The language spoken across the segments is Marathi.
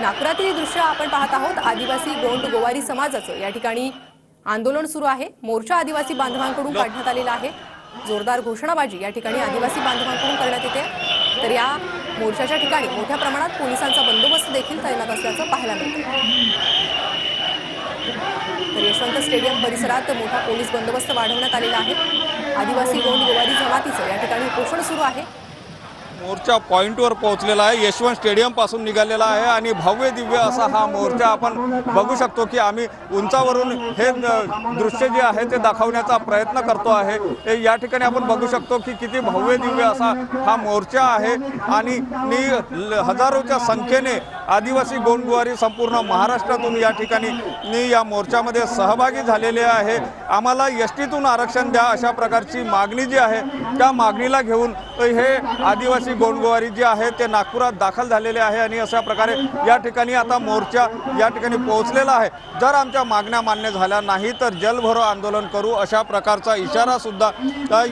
नागपुरातील दृश्य आपण पाहत आहोत। आदिवासी गोंड गोवारी समाजाचं या ठिकाणी आंदोलन सुरू आहे। मोर्चा आदिवासी बांधवांकडून काढण्यात आलेला आहे। जोरदार घोषणाबाजी या ठिकाणी आदिवासी बांधवांकडून करण्यात येते। तर या मोर्चाच्या ठिकाणी मोठ्या प्रमाणात पोलिसांचा बंदोबस्त देखील तैनात असल्याचं पाहायला मिळतं। तर यशवंत स्टेडियम परिसरात मोठा पोलीस बंदोबस्त वाढवण्यात आलेला आहे। आदिवासी गोंड गोवारी जमातीचं या ठिकाणी उपोषण सुरू आहे। मोर्चा पॉइंटवर पोहोचलेला आहे। यशवंत स्टेडियम पासून निघालेला आहे आणि भव्य दिव्य असा हा मोर्चा आपण बघू शकतो की आम्ही उंचावरून हे दृश्य जे आहे ते दाखवण्याचा प्रयत्न करतो आहे। या ठिकाणी आपण बघू शकतो की किती भव्य दिव्य असा हा मोर्चा आहे आणि हजारोच्या संख्येने आदिवासी गोंड गोवारी संपूर्ण महाराष्ट्रातून या ठिकाणी या मोर्चामध्ये सहभागी झालेले आहे। आम्हाला एसटीतून आरक्षण द्या अशा प्रकारची मागणी जी आहे त्या मागणीला घेऊन हे आदिवासी गोंड गोवारी जे आहे ते नागपुरात दाखल झालेले आहे आणि अशा प्रकारे या ठिकाणी आता मोर्चा या ठिकाणी पोहोचलेला आहे। जर आमच्या मागण्या मान्य झाल्या नाही तर जलभरो आंदोलन करू अशा प्रकारचा इशारा सुद्धा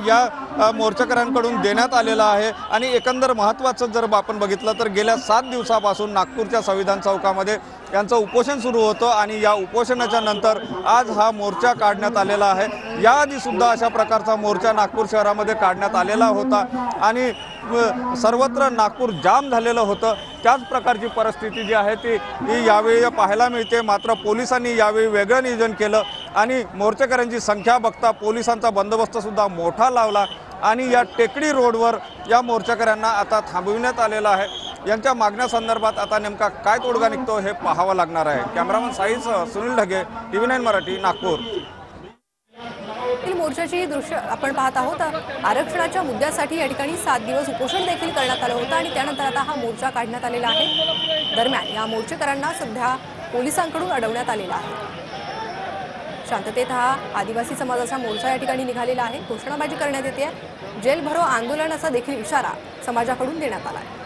या मोर्चेकऱ्यांकडून देण्यात आलेला आहे। आणि एकंदर महत्त्वाचं जर आपण बघितलं तर गेल्या 7 दिवसापासून नागपूरच्या संविधान चौकामध्ये यांचं उपोषण सुरू होतं आणि या उपोषणाच्या नंतर आज हा मोर्चा काढण्यात आलेला आहे। याआधी सुद्धा अशा प्रकारचा मोर्चा नागपूर शहरामध्ये काढण्यात आलेला होता आणि सर्वत्र नागपूर जाम झालेलं होतं। त्याच प्रकारची परिस्थिती जी आहे ती यावेळी पाहायला मिळते। मात्र पोलिसांनी यावेळी वेगळं नियोजन केलं आणि मोर्चेकऱ्यांची संख्या बघता पोलिसांचा बंदोबस्त सुद्धा मोठा लावला आणि या टेकडी रोडवर या मोर्चेकऱ्यांना आता थांबविण्यात आलेलं आहे। यांच्या मागण्यासंदर्भात आता नेमका काय तोडगा निघतो हे पाहावं लागणार आहे। कॅमेरामन साईसह सुनील ढगे, TV9 मराठी, नागपूर। मोर्चाची दृश्य आपण पाहत आहोत। आरक्षणाच्या मुद्द्यासाठी या ठिकाणी 7 दिवस उपोषण देखील करण्यात आलं होतं आणि त्यानंतर आता हा मोर्चा काढण्यात आलेला आहे। दरम्यान या मोर्चेकरांना सध्या पोलिसांकडून अडवण्यात आलेला आहे। शांततेत हा आदिवासी समाजाचा मोर्चा या ठिकाणी निघालेला आहे। घोषणाबाजी करण्यात येते। जेल भरो आंदोलन असा देखील इशारा समाजाकडून देण्यात आला आहे।